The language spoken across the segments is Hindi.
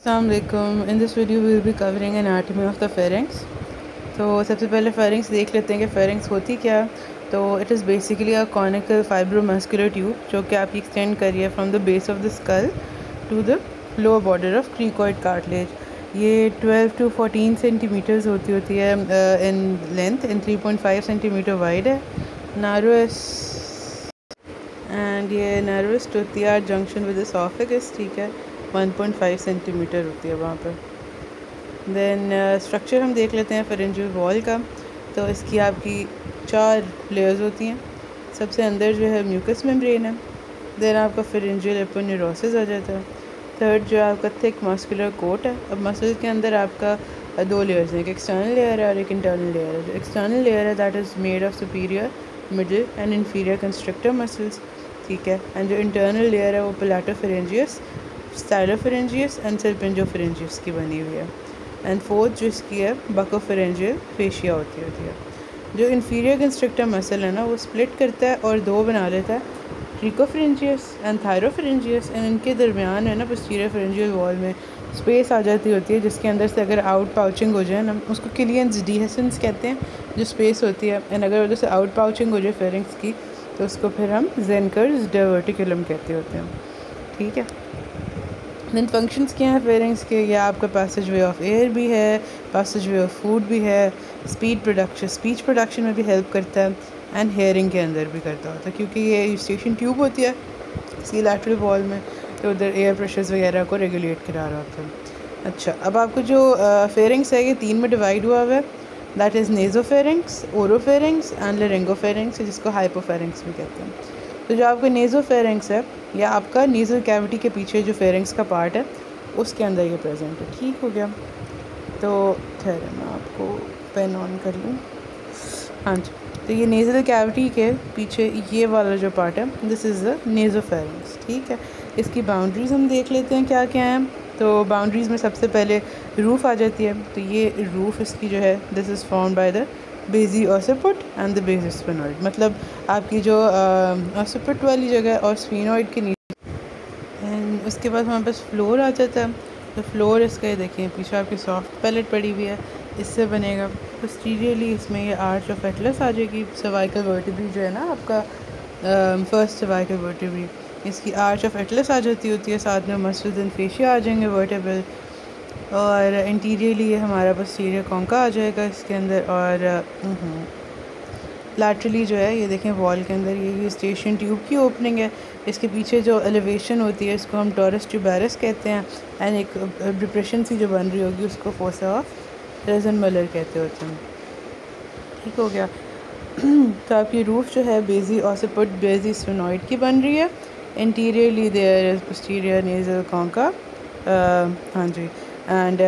Assalamualaikum. In this video we will be covering anatomy of the pharynx. तो सबसे पहले pharynx देख लेते हैं कि pharynx होती क्या। तो it is basically a conical fibromuscular tube जो कि आपकी extend कर रही है from the base of the skull to the lower border of cricoid cartilage. ये 12 to 14 centimeters होती है in length and 3.5 centimeter wide है. Narrowest and ये narrowest होती है at junction with esophagus, ठीक है, 1.5 सेंटीमीटर होती है वहाँ पर। देन स्ट्रक्चर हम देख लेते हैं फेरेंजियल वॉल का। तो इसकी आपकी 4 लेयर्स होती हैं। सबसे अंदर जो है म्यूकस मेम्ब्रेन है। देन आपका फेरेंजियल एपोन्यूरोसिस आ जाता है। थर्ड जो है आपका थिक मस्कुलर कोट है। अब मसल के अंदर आपका 2 लेयर्स हैं, एक एक्सटर्नल लेयर है और एक इंटरनल लेयर है। जो एक्सटर्नल लेयर है that is made of superior, middle and inferior constructor muscles, ठीक है। एंड जो इंटरनल लेयर है वो पैलेटोफेरेंजियस, स्टाइलोफेरेंजियस एंड सर्पेंजोफेरेंजियस की बनी हुई है। एंड फोर्थ जो इसकी है बकोफेरेंजियल फेशिया होती है। जो इन्फीरियर कंस्ट्रक्टर मसल है ना वो स्प्लिट करता है और 2 बना लेता है, ट्रिकोफेरेंजियस एंड थायरोफेरेंजियस। एंड इनके दरमियान है ना पोस्टीरियर फेरेंजियल वॉल में स्पेस आ जाती होती है जिसके अंदर से अगर आउट पाउचिंग हो जाए ना उसको क्लियंस डिहेसेंस कहते हैं, जो स्पेस होती है। एंड अगर उधर से आउट पाउचिंग हो जाए फेरेंक्स की तो उसको फिर हम ज़ेनकर्स डायवर्टिकुलम कहते होते हैं, ठीक है। देन फंक्शंस क्या हैं फेरेंक्स के, या आपका पैसेज वे ऑफ एयर भी है, पैसेज वे ऑफ फूड भी है, स्पीच प्रोडक्शन में भी हेल्प करता है एंड हेयरिंग के अंदर भी करता होता है क्योंकि ये यूस्टेशन ट्यूब होती है इसकी लैटरल वॉल में, तो उधर एयर प्रेशर्स वगैरह को रेगुलेट करा रहा होता है। अच्छा, अब आपको जो फेरेंक्स है ये 3 में डिवाइड हुआ हुआ है, दैट इज़ नेज़ोफेरेंक्स, ओरोफेरेंक्स एंड लेरिंगोफेरेंक्स, जिसको हाइपोफेरेंक्स भी कहते हैं। तो जो आपका नेज़ोफेरेंक्स है या आपका नीज़ल कैविटी के पीछे जो फेरेंक्स का पार्ट है उसके अंदर ये प्रेजेंट है, ठीक हो गया। तो ठहरे मैं आपको पेन ऑन कर लूँ। हाँ जी, तो ये नेज़ल कैविटी के पीछे ये वाला जो पार्ट है दिस इज़ द नेज़ोफेरेंक्स, ठीक है। इसकी बाउंड्रीज़ हम देख लेते हैं क्या क्या हैं। तो बाउंड्रीज़ में सबसे पहले रूफ़ आ जाती है। तो ये रूफ़ इसकी जो है this is formed by the basiocciput and the base sphenoid, मतलब आपकी जो ऑसिपिट वाली जगह और स्फेनॉइड के नीचे। एंड उसके बाद हमारे पास फ्लोर आ जाता है। तो फ्लोर इसका ये देखिए पीछे आपकी सॉफ्ट पैलेट पड़ी हुई है, इससे बनेगा। पोस्टीरियरली इसमें ये आर्च ऑफ एटलस आ जाएगी। सर्वाइकल वर्टिब्री जो है ना आपका फर्स्ट सर्वाइकल वर्टिब्री, इसकी आर्च ऑफ एटलस आ जाती होती है, साथ में मसल्स एंड फेशिया आ जाएंगे वर्टेबल। और इंटीरियरली ये हमारा पोस्टीरियर कॉन्का आ जाएगा इसके अंदर। और लैटरली जो है ये देखें वॉल के अंदर ये यूस्टेशन ट्यूब की ओपनिंग है। इसके पीछे जो एलिवेशन होती है इसको हम टॉरस ट्यूबेरस कहते हैं। एंड एक डिप्रेशन सी जो बन रही होगी उसको फोसा ऑफ रोज़नमलर कहते होते हैं, ठीक हो गया। तो आपकी रूफ जो है बेजी ऑसिपिट बेजी स्फेनॉइड की बन रही है। Interiorly there is posterior nasal concha, हाँ जी। एंड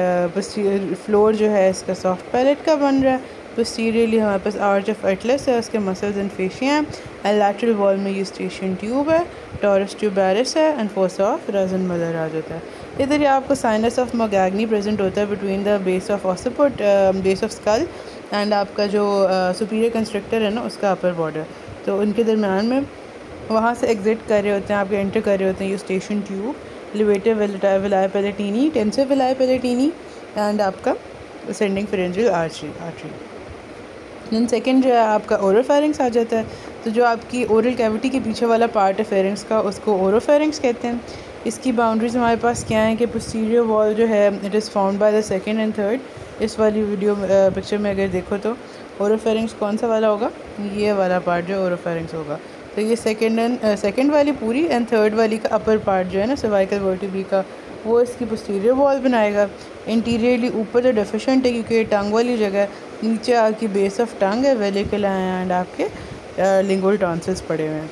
फ्लोर जो है इसका सॉफ्ट पैलेट का बन रहा है। पोस्टीरियरली हमारे पास आर्च ऑफ एटलस है, उसके मसल्स एंड फेशिया हैं। एंड लैटरल वॉल में यूस्टेशन ट्यूब है, टॉरस ट्यूबेरस है एंड फोसा ऑफ रोज़नमलर आ जाता है। इधर ही आपको साइनस ऑफ मगैग्नी प्रेजेंट होता है between the base of occiput, base of skull and आपका जो सुपीरियर कंस्ट्रक्टर है ना उसका अपर बॉर्डर। तो उनके दरमियान में वहाँ से एग्जिट कर रहे होते हैं, आपके एंटर कर रहे होते हैं Eustachian tube, levator veli palatini, tensor veli palatini and आपका ascending pharyngeal artery. Then second जो है आपका ओरोफेरेंक्स आ जाता है। तो जो आपकी ओरल कैविटी के पीछे वाला पार्ट है फेरेंक्स का उसको ओरोफेरेंक्स कहते हैं। इसकी बाउंड्रीज हमारे पास क्या है कि पोस्टीरियर वॉल जो है it is found by the second and third. इस वाली वीडियो पिक्चर में अगर देखो तो ओरोफेरेंक्स कौन सा वाला होगा, ये वाला पार्ट जो ओरोफेरेंक्स होगा। तो ये सेकंड वाली पूरी एंड थर्ड वाली का अपर पार्ट जो है ना सर्वाइकल वर्टिब्री का वो इसकी पोस्टीरियर वॉल बनाएगा। इंटीरियरली ऊपर तो डेफिशिएंट है क्योंकि ये टंग वाली जगह है, नीचे आपकी बेस ऑफ टंग है, वेलिकुला है एंड आपके लिंगुअल टॉन्सिल्स पड़े हुए हैं।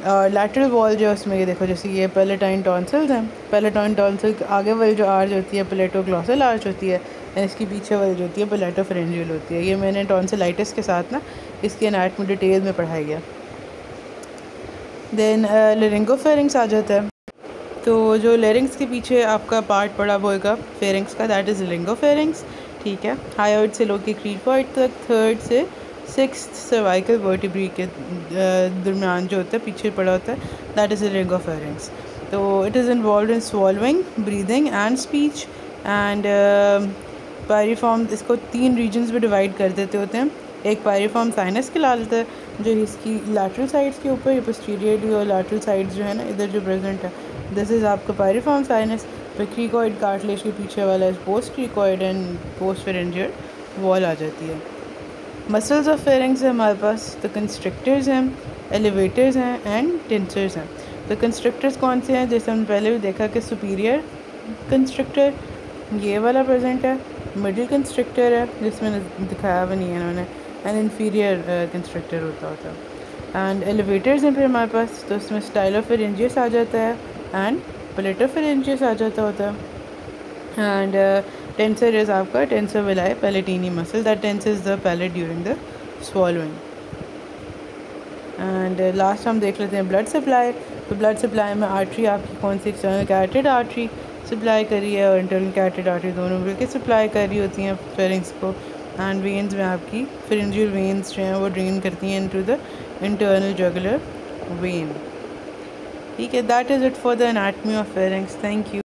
और लैटरल वॉल जो है उसमें ये देखो जैसे ये पैलेटाइन टॉन्सिल्स हैं, पैलेटाइन टॉन्सिल आगे वाली जो आर्च होती है पैलेटोग्लॉसल आर्च होती है, इसकी पीछे वाली जो होती है पैलेटोफेरेंजियल होती है। ये मैंने टॉन्सिलाइटिस के साथ ना इसकी एनाटमी डिटेल में पढ़ाई गया। देन लेरिंगोफेरेंक्स आ जाता है। तो जो लेरिंग्स के पीछे आपका पार्ट पड़ा होगा फेरेंक्स का दैट इज़ लेरिंगोफेरेंक्स, ठीक है। हायोइड से लोग के क्रीटॉइड तक, थर्ड से 6th सर्वाइकल वर्टिब्री के दरमियान जो होता है पीछे पड़ा होता है दैट इज़ लेरिंगोफेरेंक्स। तो it is involve in swallowing, breathing and speech and piriform इसको 3 रीजन्स में डिवाइड कर देते होते हैं। एक पायरिफॉर्म साइनस कहलाता है, जो इसकी लैटरल साइड्स के ऊपर, ये पोस्टीरियरली और लैटरल साइड्स जो है ना इधर जो प्रेजेंट है, दिस इज़ आपका पायरिफॉर्म साइनस। फिर क्रीकॉइड कार्टिलेज के पीछे वाला है post cricoid and post pharyngeal wall आ जाती है। मसल्स ऑफ फेरिंग्स है हमारे पास, तो कंस्ट्रिक्टर्स हैं, एलिवेटर्स हैं एंड टेंसर्स हैं। तो कंस्ट्रिक्टर्स कौन से हैं, जैसे हमने पहले भी देखा कि सुपीरियर कंस्ट्रिक्टर ये वाला प्रेजेंट है, मिडिल कंस्ट्रिक्टर है जिसमें दिखाया हुआ नहीं है इन्होंने, एंड इन्फीरियर कंस्ट्रिक्टर होता है। एंड एलिवेटर्स हैं फिर हमारे पास, तो उसमें स्टाइलोफेरेंजियस आ जाता है एंड पैलेटोफेरेंजियस आ जाता होता है। एंड टेंसर इज़ आपका tensor veli palatini muscle that tenses the palate during the swallowing। And last हम देख लेते हैं ब्लड सप्लाई। तो ब्लड सप्लाई में आर्टरी आपकी कौन सी, एक्सटर्नल कैरोटिड आर्टरी सप्लाई करी है और इंटरनल कैरोटिड आर्टरी, दोनों मिलकर सप्लाई कर रही होती हैं फेरिंग्स को। एंड वेन्स में आपकी फेरेंजियल वेन्स जो हैं वो ड्रेन करती हैं into the internal jugular vein. ठीक है, that is it for the anatomy of pharynx. Thank you.